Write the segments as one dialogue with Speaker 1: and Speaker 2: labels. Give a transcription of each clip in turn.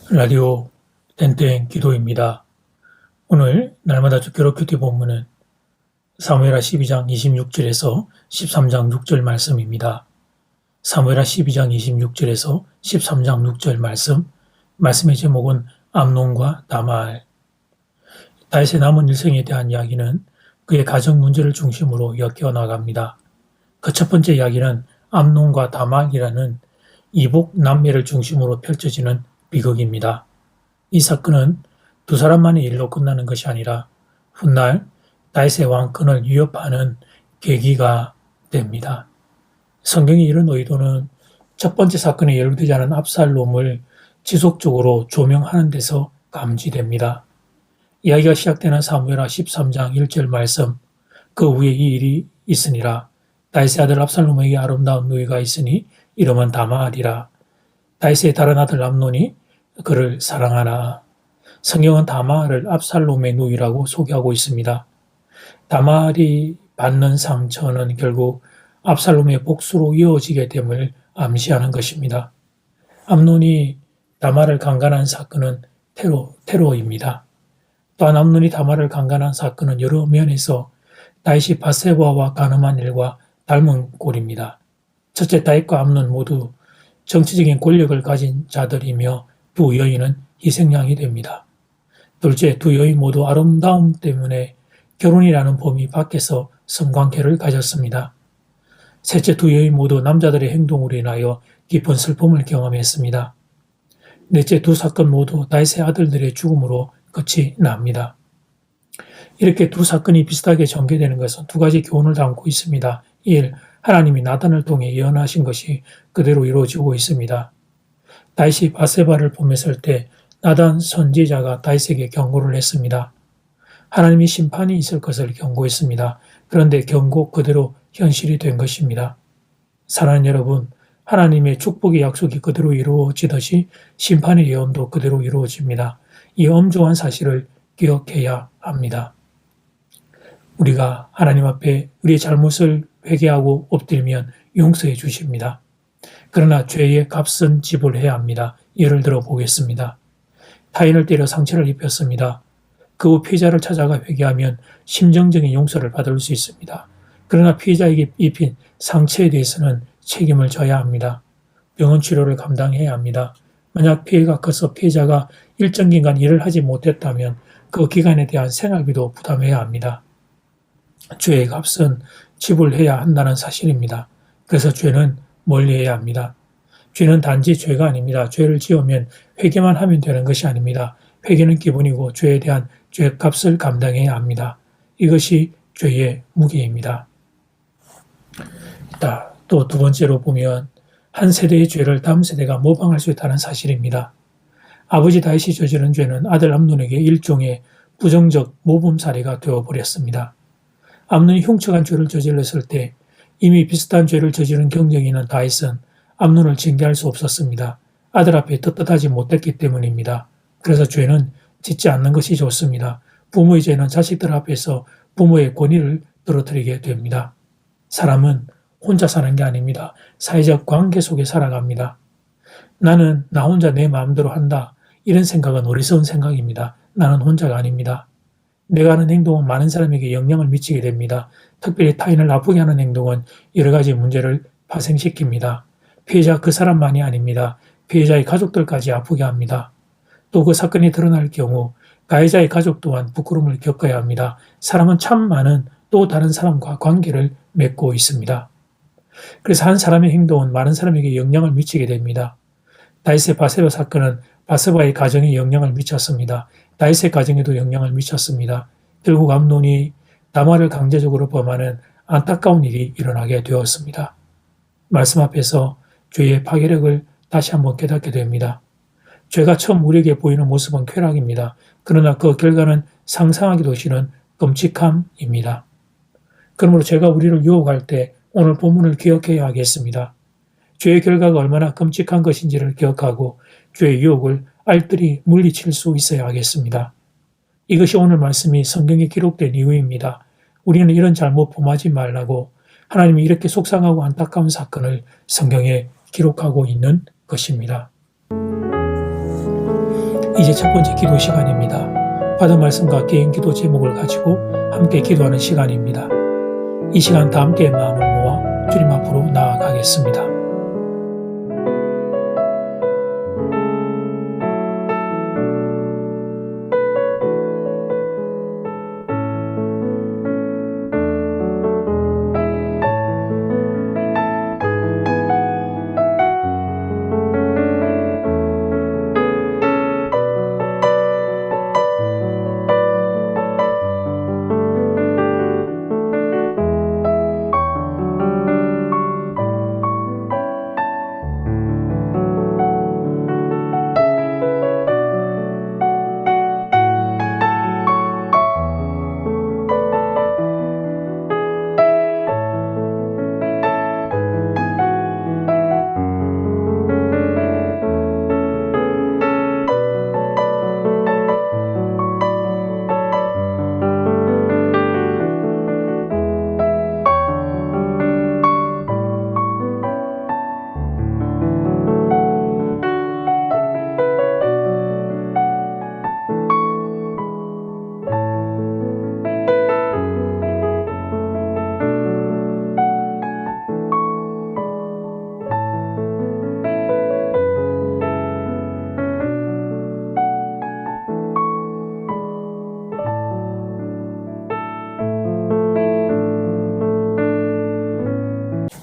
Speaker 1: 라디오 땡땡 기도입니다. 오늘 날마다 주기로 큐티 본문은 사무엘하 12장 26절에서 13장 6절 말씀입니다. 사무엘하 12장 26절에서 13장 6절 말씀의 제목은 암논과 다말. 다윗의 남은 일생에 대한 이야기는 그의 가정 문제를 중심으로 엮여 나갑니다. 그 첫 번째 이야기는 암논과 다말이라는 이복 남매를 중심으로 펼쳐지는 비극입니다. 이 사건은 두 사람만의 일로 끝나는 것이 아니라 훗날 다윗의 왕권을 위협하는 계기가 됩니다. 성경의 이런 의도는 첫 번째 사건에 연루되지 않은 압살롬을 지속적으로 조명하는 데서 감지됩니다. 이야기가 시작되는 사무엘하 13장 1절 말씀, 그 후에 이 일이 있으니라. 다윗의 아들 압살롬에게 아름다운 누이가 있으니 이름은 다말이라. 다윗의 다른 아들 암논이 그를 사랑하나. 성경은 다말을 압살롬의 누이라고 소개하고 있습니다. 다말이 받는 상처는 결국 압살롬의 복수로 이어지게 됨을 암시하는 것입니다. 암논이 다말을 강간한 사건은 테러입니다. 또한 암논이 다말을 강간한 사건은 여러 면에서 다윗이 밧세바와 간음한 일과 닮은 꼴입니다. 첫째, 다윗과 암논 모두 정치적인 권력을 가진 자들이며 두 여인은 희생양이 됩니다. 둘째, 두 여인 모두 아름다움 때문에 결혼이라는 범위 밖에서 성관계를 가졌습니다. 셋째, 두 여인 모두 남자들의 행동으로 인하여 깊은 슬픔을 경험했습니다. 넷째, 두 사건 모두 다윗의 아들들의 죽음으로 끝이 납니다. 이렇게 두 사건이 비슷하게 전개되는 것은 두 가지 교훈을 담고 있습니다. 1. 하나님이 나단을 통해 예언하신 것이 그대로 이루어지고 있습니다. 다윗이 밧세바를 보냈을 때 나단 선지자가 다윗에게 경고를 했습니다. 하나님이 심판이 있을 것을 경고했습니다. 그런데 경고 그대로 현실이 된 것입니다. 사랑하는 여러분, 하나님의 축복의 약속이 그대로 이루어지듯이 심판의 예언도 그대로 이루어집니다. 이 엄중한 사실을 기억해야 합니다. 우리가 하나님 앞에 우리의 잘못을 회개하고 엎드리면 용서해 주십니다. 그러나 죄의 값은 지불해야 합니다. 예를 들어 보겠습니다. 타인을 때려 상처를 입혔습니다. 그 후 피해자를 찾아가 회개하면 심정적인 용서를 받을 수 있습니다. 그러나 피해자에게 입힌 상처에 대해서는 책임을 져야 합니다. 병원 치료를 감당해야 합니다. 만약 피해가 커서 피해자가 일정 기간 일을 하지 못했다면 그 기간에 대한 생활비도 부담해야 합니다. 죄의 값은 지불해야 한다는 사실입니다. 그래서 죄는 멀리해야 합니다. 죄는 단지 죄가 아닙니다. 죄를 지으면 회개만 하면 되는 것이 아닙니다. 회개는 기본이고 죄에 대한 죄값을 감당해야 합니다. 이것이 죄의 무게입니다. 또 두 번째로 보면 한 세대의 죄를 다음 세대가 모방할 수 있다는 사실입니다. 아버지 다윗이 저지른 죄는 아들 암논에게 일종의 부정적 모범 사례가 되어버렸습니다. 암논이 흉측한 죄를 저질렀을 때 이미 비슷한 죄를 저지른 경력이 있는 다윗은 암논을 징계할 수 없었습니다. 아들 앞에 떳떳하지 못했기 때문입니다. 그래서 죄는 짓지 않는 것이 좋습니다. 부모의 죄는 자식들 앞에서 부모의 권위를 떨어뜨리게 됩니다. 사람은 혼자 사는 게 아닙니다. 사회적 관계 속에 살아갑니다. 나는 나 혼자 내 마음대로 한다. 이런 생각은 어리석은 생각입니다. 나는 혼자가 아닙니다. 내가 하는 행동은 많은 사람에게 영향을 미치게 됩니다. 특별히 타인을 아프게 하는 행동은 여러 가지 문제를 발생시킵니다. 피해자 그 사람만이 아닙니다. 피해자의 가족들까지 아프게 합니다. 또 그 사건이 드러날 경우 가해자의 가족 또한 부끄러움을 겪어야 합니다. 사람은 참 많은 또 다른 사람과 관계를 맺고 있습니다. 그래서 한 사람의 행동은 많은 사람에게 영향을 미치게 됩니다. 다윗의 밧세바 사건은 밧세바의 가정에 영향을 미쳤습니다. 다윗의 가정에도 영향을 미쳤습니다. 결국 암논이 다말을 강제적으로 범하는 안타까운 일이 일어나게 되었습니다. 말씀 앞에서 죄의 파괴력을 다시 한번 깨닫게 됩니다. 죄가 처음 우리에게 보이는 모습은 쾌락입니다. 그러나 그 결과는 상상하기도 싫은 끔찍함입니다. 그러므로 죄가 우리를 유혹할 때 오늘 본문을 기억해야 하겠습니다. 죄의 결과가 얼마나 끔찍한 것인지를 기억하고 죄의 유혹을 알뜰히 물리칠 수 있어야 하겠습니다. 이것이 오늘 말씀이 성경에 기록된 이유입니다. 우리는 이런 잘못 범하지 말라고 하나님이 이렇게 속상하고 안타까운 사건을 성경에 기록하고 있는 것입니다. 이제 첫 번째 기도 시간입니다. 받은 말씀과 개인 기도 제목을 가지고 함께 기도하는 시간입니다. 이 시간 다 함께 마음을 모아 주님 앞으로 나아가겠습니다.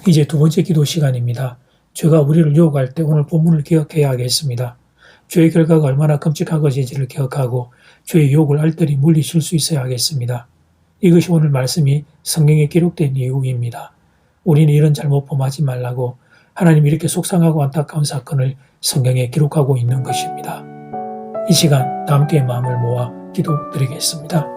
Speaker 1: 이제 두 번째 기도 시간입니다. 죄가 우리를 유혹할 때 오늘 본문을 기억해야 하겠습니다. 죄의 결과가 얼마나 끔찍한 것인지를 기억하고 죄의 유혹을 알뜰히 물리칠 수 있어야 하겠습니다. 이것이 오늘 말씀이 성경에 기록된 이유입니다. 우리는 이런 잘못 범하지 말라고 하나님이 이렇게 속상하고 안타까운 사건을 성경에 기록하고 있는 것입니다. 이 시간 다 함께 마음을 모아 기도드리겠습니다.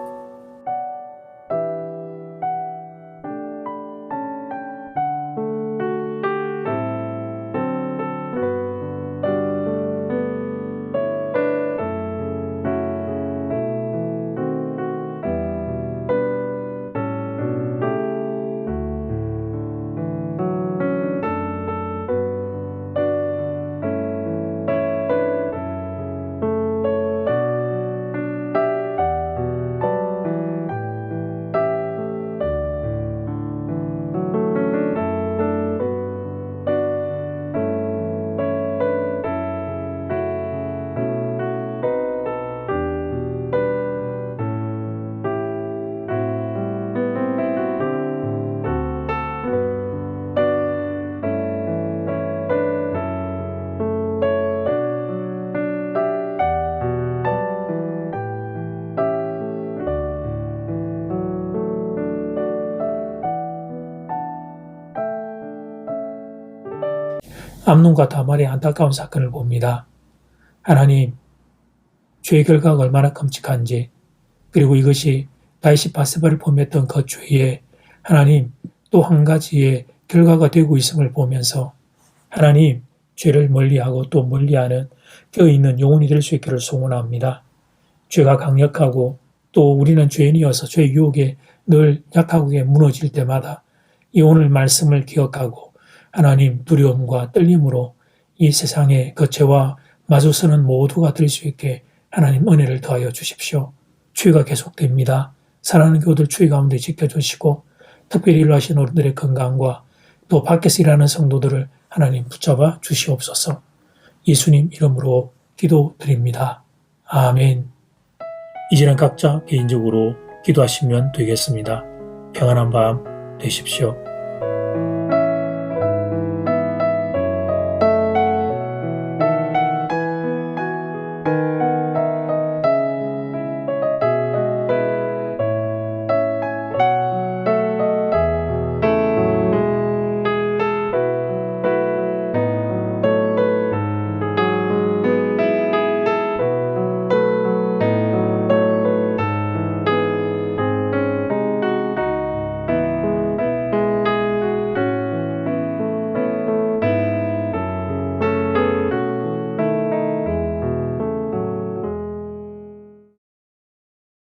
Speaker 1: 암논과 다말의 안타까운 사건을 봅니다. 하나님, 죄의 결과가 얼마나 끔찍한지, 그리고 이것이 다윗이 바세바를 범했던 그 죄에 하나님 또 한 가지의 결과가 되고 있음을 보면서 하나님, 죄를 멀리하고 또 멀리하는 껴있는 영혼이 될 수 있기를 소원합니다. 죄가 강력하고 또 우리는 죄인이어서 죄의 유혹에 늘 약하게 무너질 때마다 이 오늘 말씀을 기억하고 하나님 두려움과 떨림으로 이 세상에 그 죄와 마주서는 모두가 될 수 있게 하나님 은혜를 더하여 주십시오. 추위가 계속됩니다. 사랑하는 교우들 추위 가운데 지켜주시고 특별히 일로 하신 어른들의 건강과 또 밖에서 일하는 성도들을 하나님 붙잡아 주시옵소서. 예수님 이름으로 기도드립니다. 아멘. 이제는 각자 개인적으로 기도하시면 되겠습니다. 평안한 밤 되십시오.